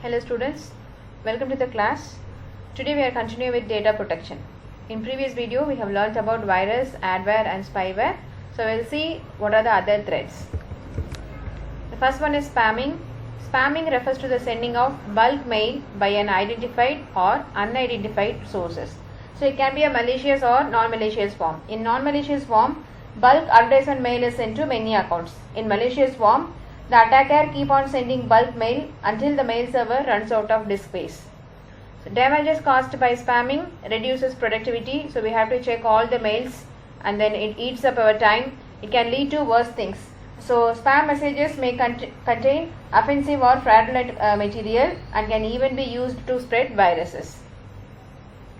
Hello students, welcome to the class. Today we are continuing with data protection. In previous video we have learnt about virus, adware and spyware. So we will see what are the other threats. The first one is spamming. Spamming refers to the sending of bulk mail by an identified or unidentified sources. So it can be a malicious or non-malicious form. In non-malicious form, bulk advertisement mail is sent to many accounts. In malicious form, the attacker keep on sending bulk mail until the mail server runs out of disk space. So damages caused by spamming reduces productivity. So we have to check all the mails and then it eats up our time. It can lead to worse things. So spam messages may contain offensive or fraudulent material and can even be used to spread viruses.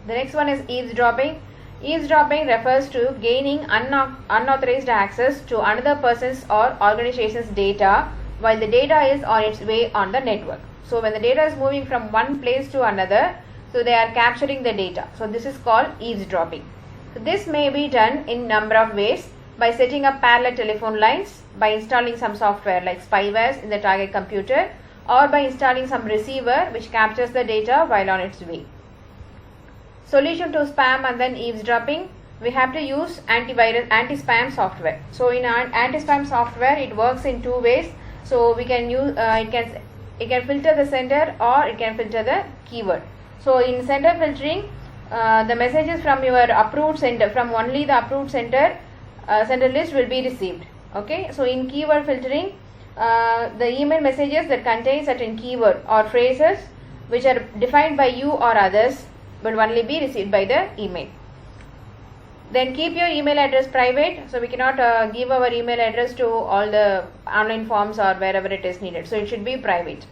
The next one is eavesdropping. Eavesdropping refers to gaining unauthorized access to another person's or organization's data while the data is on its way on the network. So when the data is moving from one place to another, so they are capturing the data. So this is called eavesdropping. So this may be done in number of ways: by setting up parallel telephone lines, by installing some software like spywares in the target computer, or by installing some receiver which captures the data while on its way. Solution to spam and then eavesdropping, we have to use anti-spam software. So in anti-spam software, it works in two ways. So we can use it can filter the sender or it can filter the keyword. So in sender filtering, the messages from your approved sender, from only the approved sender list will be received. Okay. So in keyword filtering, the email messages that contain certain keyword or phrases which are defined by you or others will only be received by the email. Then keep your email address private. So we cannot give our email address to all the online forms or wherever it is needed. So it should be private.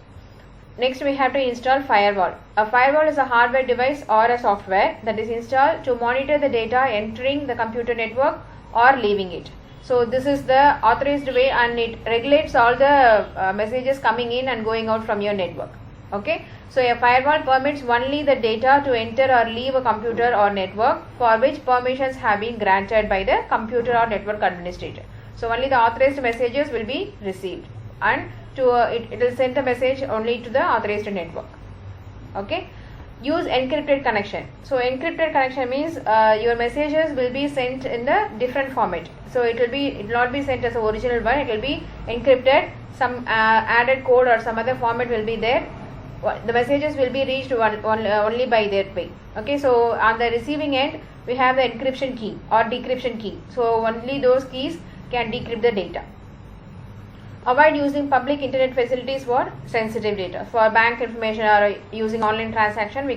Next we have to install firewall. A firewall is a hardware device or a software that is installed to monitor the data entering the computer network or leaving it. So this is the authorized way and it regulates all the messages coming in and going out from your network. Okay. So a firewall permits only the data to enter or leave a computer or network for which permissions have been granted by the computer or network administrator. So only the authorized messages will be received and it will send the message only to the authorized network. Okay. Use encrypted connection. So encrypted connection means your messages will be sent in the different format. So it will not be sent as a original one. It will be encrypted. Some added code or some other format will be there. The messages will be reached only by their way. Okay, so on the receiving end we have the encryption key or decryption key. So only those keys can decrypt the data. Avoid using public internet facilities for sensitive data. For bank information or using online transaction, we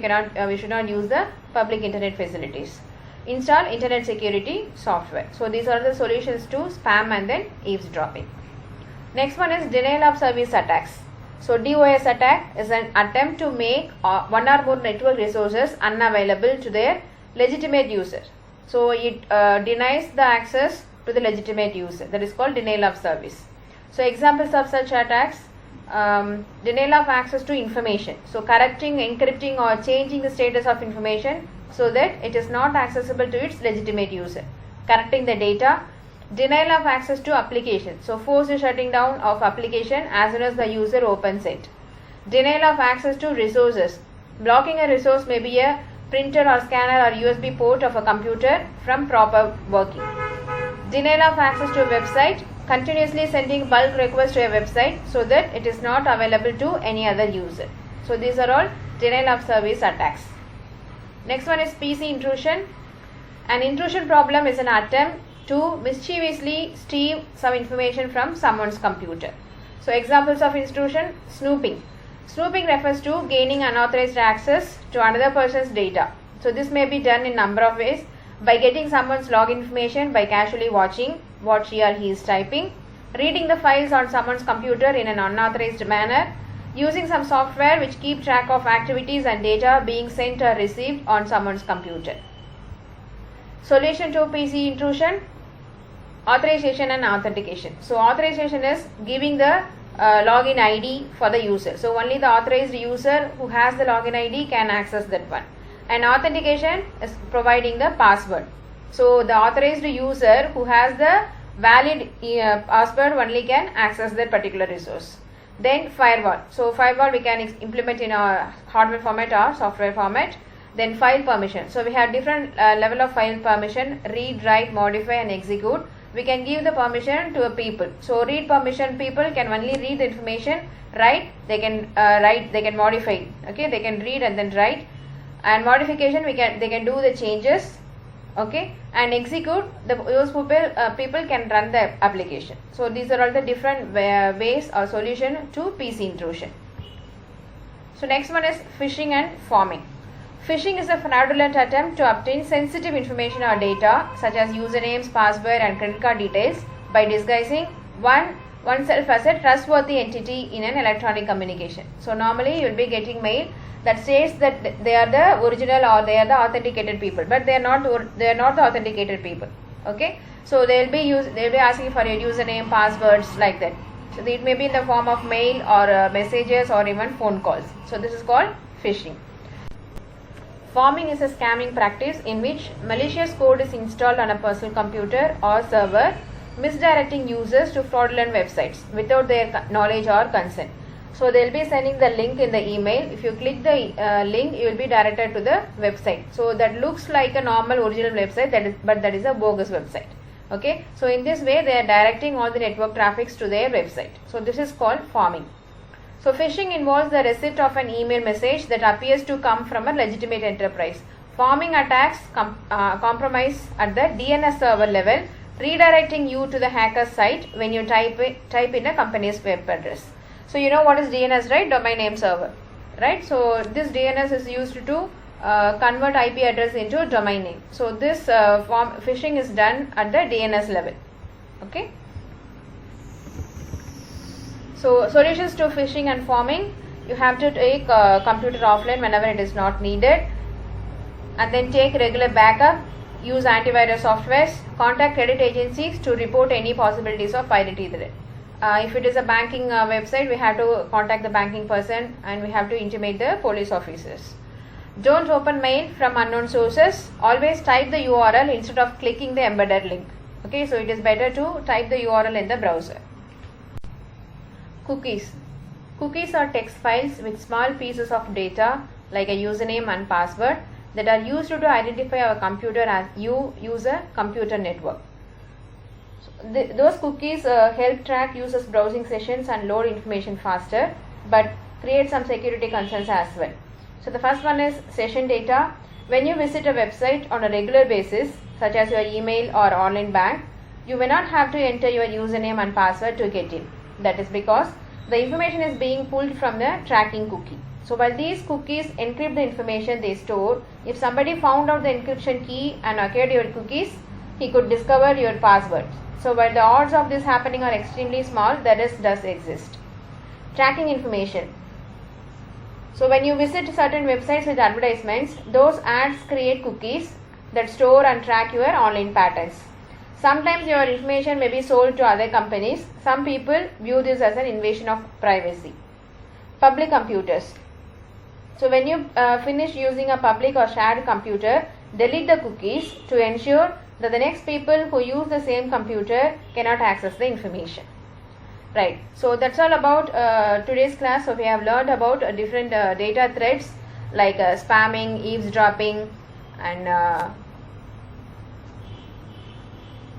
should not use the public internet facilities. Install internet security software. So these are the solutions to spam and then eavesdropping. Next one is denial of service attacks. So DOS attack is an attempt to make one or more network resources unavailable to their legitimate user. So it denies the access to the legitimate user. That is called denial of service. So examples of such attacks, denial of access to information. So corrupting, encrypting or changing the status of information so that it is not accessible to its legitimate user. Corrupting the data. Denial of access to application. So forced shutting down of application as soon as the user opens it. Denial of access to resources. Blocking a resource may be a printer or scanner or USB port of a computer from proper working. Denial of access to a website. Continuously sending bulk requests to a website so that it is not available to any other user. So these are all denial of service attacks. Next one is PC intrusion. An intrusion problem is an attempt to mischievously steal some information from someone's computer. So examples of intrusion: snooping. Snooping refers to gaining unauthorized access to another person's data. So this may be done in number of ways: by getting someone's login information by casually watching what she or he is typing, reading the files on someone's computer in an unauthorized manner, using some software which keep track of activities and data being sent or received on someone's computer. Solution to PC intrusion: authorization and authentication. So authorization is giving the login ID for the user. So only the authorized user who has the login ID can access that one. And authentication is providing the password. So the authorized user who has the valid password only can access that particular resource. Then firewall. So firewall we can implement in our hardware format or software format. Then file permission. So we have different level of file permission: read, write, modify, and execute. We can give the permission to a people. So read permission, people can only read the information. Write, they can write, they can modify. Okay, they can read and then write. And modification, they can do the changes. Okay, and execute, those people can run the application. So these are all the different ways or solution to PC intrusion. So next one is phishing and pharming. Phishing is a fraudulent attempt to obtain sensitive information or data such as usernames, password, and credit card details by disguising oneself as a trustworthy entity in an electronic communication. So normally you will be getting mail that says that they are the original or they are the authenticated people, but they are not the authenticated people. Okay, so they will be asking for your username, passwords, like that. So it may be in the form of mail or messages or even phone calls. So this is called phishing. Pharming is a scamming practice in which malicious code is installed on a personal computer or server, misdirecting users to fraudulent websites without their knowledge or consent. So they will be sending the link in the email. If you click the link, you will be directed to the website. So that looks like a normal original website, but that is a bogus website. Okay, so in this way they are directing all the network traffics to their website. So this is called pharming. So phishing involves the receipt of an email message that appears to come from a legitimate enterprise. Pharming attacks compromise at the DNS server level, redirecting you to the hacker's site when you type in a company's web address. So you know what is DNS, right? Domain name server, right? So this DNS is used to convert IP address into a domain name. So this phishing is done at the DNS level. Okay. So solutions to phishing and pharming: you have to take computer offline whenever it is not needed, and then take regular backup, use antivirus softwares, contact credit agencies to report any possibilities of piracy there. If it is a banking website, we have to contact the banking person and we have to intimate the police officers. Don't open mail from unknown sources. Always type the URL instead of clicking the embedded link. Okay, so it is better to type the URL in the browser. Cookies. Cookies are text files with small pieces of data like a username and password that are used to identify our computer as you use a computer network. Those cookies help track users' browsing sessions and load information faster, but create some security concerns as well. So the first one is session data. When you visit a website on a regular basis, such as your email or online bank, you may not have to enter your username and password to get in. That is because the information is being pulled from the tracking cookie. So while these cookies encrypt the information they store, if somebody found out the encryption key and acquired your cookies, he could discover your password. So while the odds of this happening are extremely small, the risk does exist. Tracking information. So when you visit certain websites with advertisements, those ads create cookies that store and track your online patterns. Sometimes your information may be sold to other companies. Some people view this as an invasion of privacy. Public computers. So when you finish using a public or shared computer, delete the cookies to ensure that the next people who use the same computer cannot access the information. Right. So that's all about today's class. So we have learned about different data threats like spamming, eavesdropping, and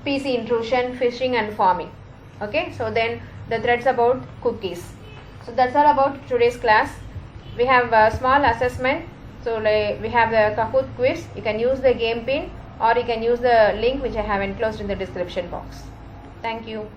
PC intrusion, phishing, and pharming. Okay. So then the threats about cookies. So that's all about today's class. We have a small assessment. So we have the Kahoot quiz. You can use the game pin, or you can use the link which I have enclosed in the description box. Thank you.